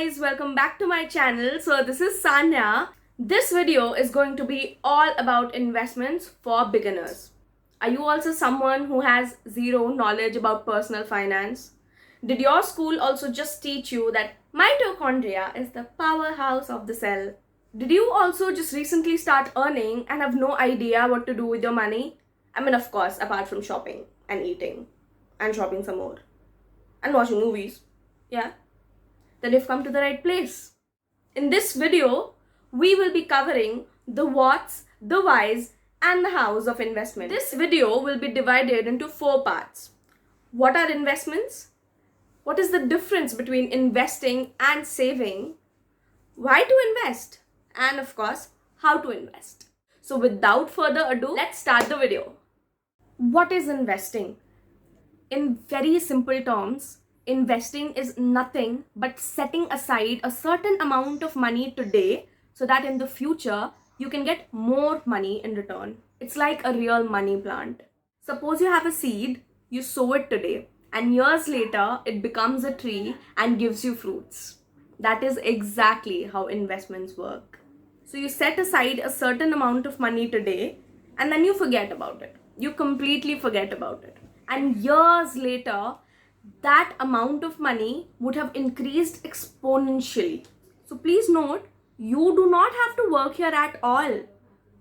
guys, welcome back to my channel. So this is Sanya. This video is going to be all about investments for beginners. Are you also someone who has zero knowledge about personal finance? Did your school also just teach you that mitochondria is the powerhouse of the cell? Did you also just recently start earning and have no idea what to do with your money? I mean, of course, apart from shopping and eating and shopping some more and watching movies. Yeah, then you've come to the right place. In this video, we will be covering the whats, the whys, and the hows of investment. This video will be divided into 4 parts. What are investments? What is the difference between investing and saving? Why to invest? And of course, how to invest. So without further ado, let's start the video. What is investing? In very simple terms, investing is nothing but setting aside a certain amount of money today so that in the future you can get more money in return. It's like a real money plant. Suppose you have a seed, you sow it today, and years later it becomes a tree and gives you fruits. That is exactly how investments work. So you set aside a certain amount of money today and then you forget about it. You completely forget about it. And years later, that amount of money would have increased exponentially. So please note, you do not have to work here at all.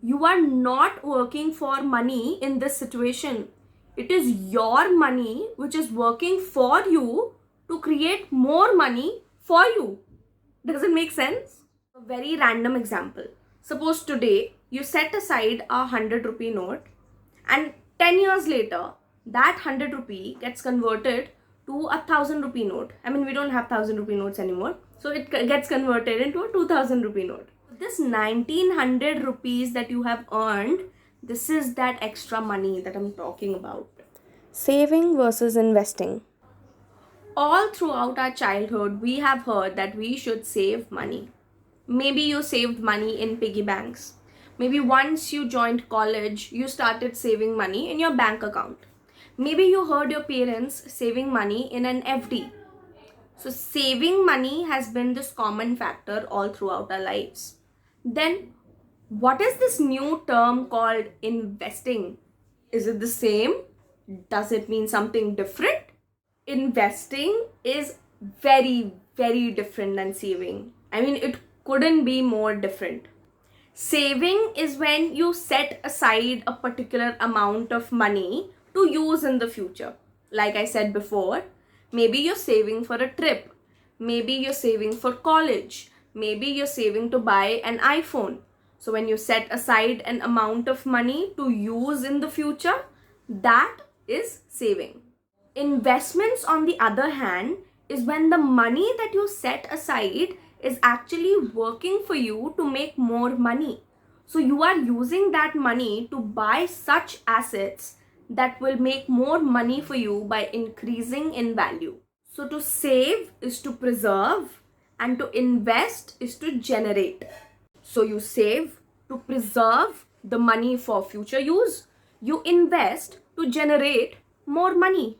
You are not working for money in this situation. It is your money which is working for you to create more money for you. Does it make sense? A very random example. Suppose today you set aside a 100 rupee note and 10 years later that 100 rupee gets converted to a 1000 rupee note. I mean, we don't have 1000 rupee notes anymore. So it gets converted into a 2000 rupee note. This 1900 rupees that you have earned, this is that extra money that I'm talking about. Saving versus investing. All throughout our childhood, we have heard that we should save money. Maybe you saved money in piggy banks. Maybe once you joined college, you started saving money in your bank account. Maybe you heard your parents saving money in an FD. So saving money has been this common factor all throughout our lives. Then what is this new term called investing? Is it the same? Does it mean something different? Investing is very, very different than saving. I mean, it couldn't be more different. Saving is when you set aside a particular amount of money to use in the future. Like I said before, maybe you're saving for a trip. Maybe you're saving for college. Maybe you're saving to buy an iPhone. So when you set aside an amount of money to use in the future, that is saving. Investments, on the other hand, is when the money that you set aside is actually working for you to make more money. So you are using that money to buy such assets that will make more money for you by increasing in value. So to save is to preserve and to invest is to generate. So you save to preserve the money for future use. You invest to generate more money.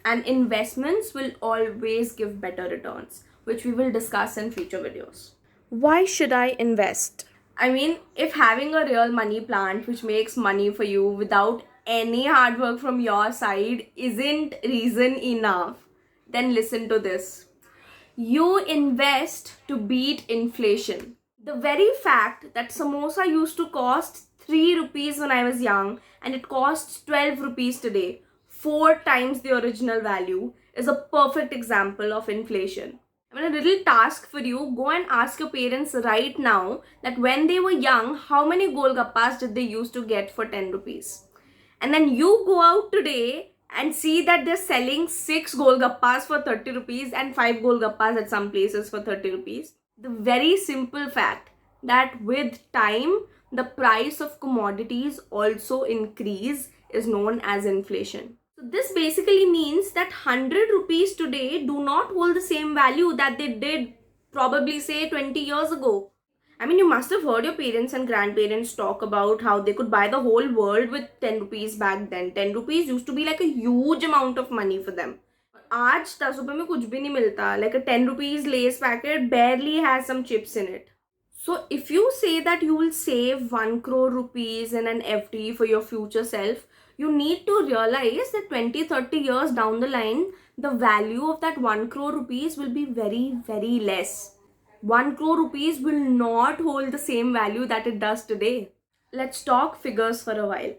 And investments will always give better returns, which we will discuss in future videos. Why should I invest? I mean, if having a real money plant which makes money for you without any hard work from your side isn't reason enough, then listen to this. You invest to beat inflation. The very fact that samosa used to cost 3 rupees when I was young and it costs 12 rupees today, 4 times the original value, is a perfect example of inflation. I mean, a little task for you, go and ask your parents right now that when they were young, how many golgappas did they used to get for 10 rupees? And then you go out today and see that they're selling 6 golgappas for 30 rupees and 5 golgappas at some places for 30 rupees. The very simple fact that with time, the price of commodities also increase is known as inflation. So this basically means that 100 rupees today do not hold the same value that they did probably say 20 years ago. I mean, you must have heard your parents and grandparents talk about how they could buy the whole world with 10 rupees back then. 10 rupees used to be like a huge amount of money for them. आज 10 रुपए में कुछ भी नहीं मिलता. Like a 10 rupees Lay's packet barely has some chips in it. So if you say that you will save 1 crore rupees in an FD for your future self, you need to realize that 20-30 years down the line, the value of that 1 crore rupees will be very, very less. 1 crore rupees will not hold the same value that it does today. Let's talk figures for a while.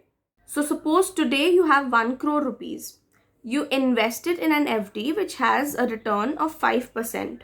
So suppose today you have 1 crore rupees. You invested in an FD which has a return of 5%.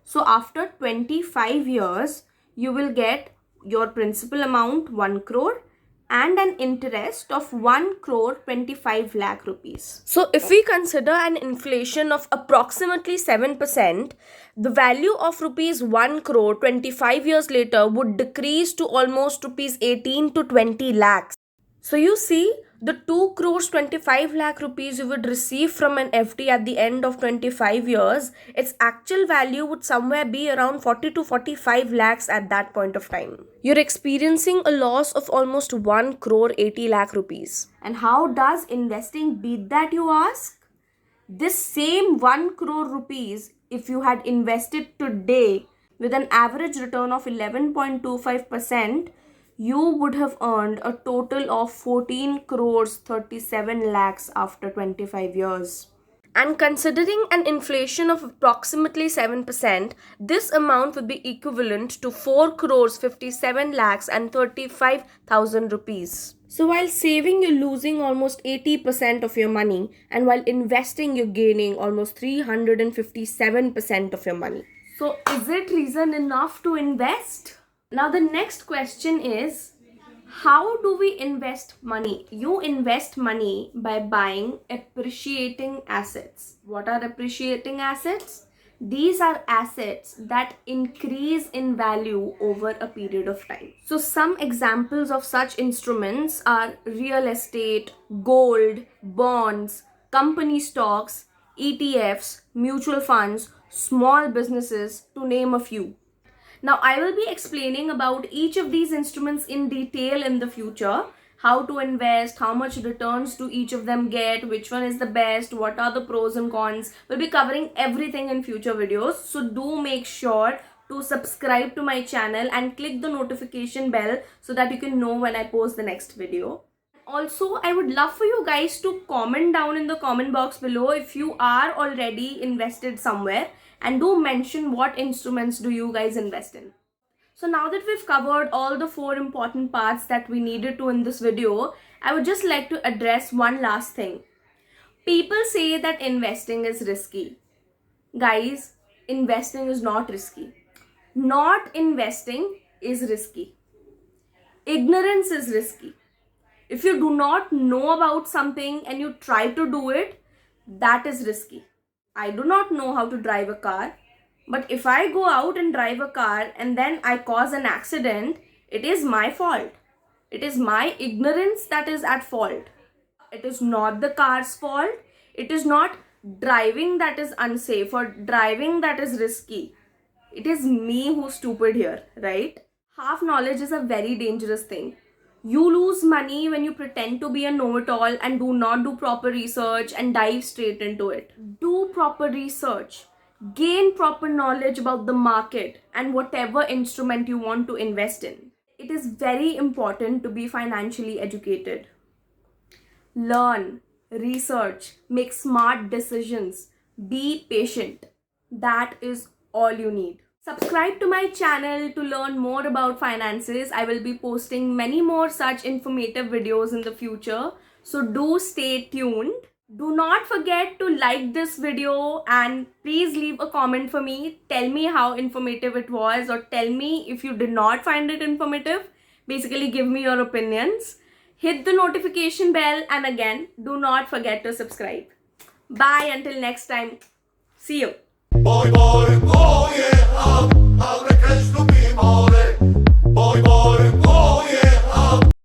So after 25 years, you will get your principal amount 1 crore and an interest of 1 crore 25 lakh rupees. So if we consider an inflation of approximately 7%, the value of rupees 1 crore 25 years later would decrease to almost rupees 18 to 20 lakhs. So you see, the 2 crores 25 lakh rupees you would receive from an FD at the end of 25 years, its actual value would somewhere be around 40 to 45 lakhs at that point of time. You're experiencing a loss of almost 1 crore 80 lakh rupees. And how does investing beat that, you ask? This same 1 crore rupees, if you had invested today with an average return of 11.25%, you would have earned a total of 14 crores 37 lakhs after 25 years. And considering an inflation of approximately 7%, this amount would be equivalent to 4 crores 57 lakhs and 35,000 rupees. So while saving, you're losing almost 80% of your money, and while investing, you're gaining almost 357% of your money. So is it reason enough to invest? Now the next question is, how do we invest money? You invest money by buying appreciating assets. What are appreciating assets? These are assets that increase in value over a period of time. So some examples of such instruments are real estate, gold, bonds, company stocks, ETFs, mutual funds, small businesses, to name a few. Now, I will be explaining about each of these instruments in detail in the future. How to invest, how much returns do each of them get, which one is the best, what are the pros and cons. We'll be covering everything in future videos. So do make sure to subscribe to my channel and click the notification bell so that you can know when I post the next video. Also, I would love for you guys to comment down in the comment box below if you are already invested somewhere, and do mention what instruments do you guys invest in. So now that we've covered all the 4 important parts that we needed to in this video, I would just like to address one last thing. People say that investing is risky. Guys, investing is not risky. Not investing is risky. Ignorance is risky. If you do not know about something and you try to do it, that is risky. I do not know how to drive a car, but if I go out and drive a car and then I cause an accident, it is my fault. It is my ignorance that is at fault. It is not the car's fault. It is not driving that is unsafe or driving that is risky. It is me who's stupid here, right? Half knowledge is a very dangerous thing. You lose money when you pretend to be a know-it-all and do not do proper research and dive straight into it. Do proper research. Gain proper knowledge about the market and whatever instrument you want to invest in. It is very important to be financially educated. Learn, research, make smart decisions, be patient. That is all you need. Subscribe to my channel to learn more about finances. I will be posting many more such informative videos in the future. So do stay tuned. Do not forget to like this video and please leave a comment for me. Tell me how informative it was, or tell me if you did not find it informative. Basically, give me your opinions. Hit the notification bell, and again, do not forget to subscribe. Bye until next time. See you. Boy, boy, oh yeah, I'm reckless to be more.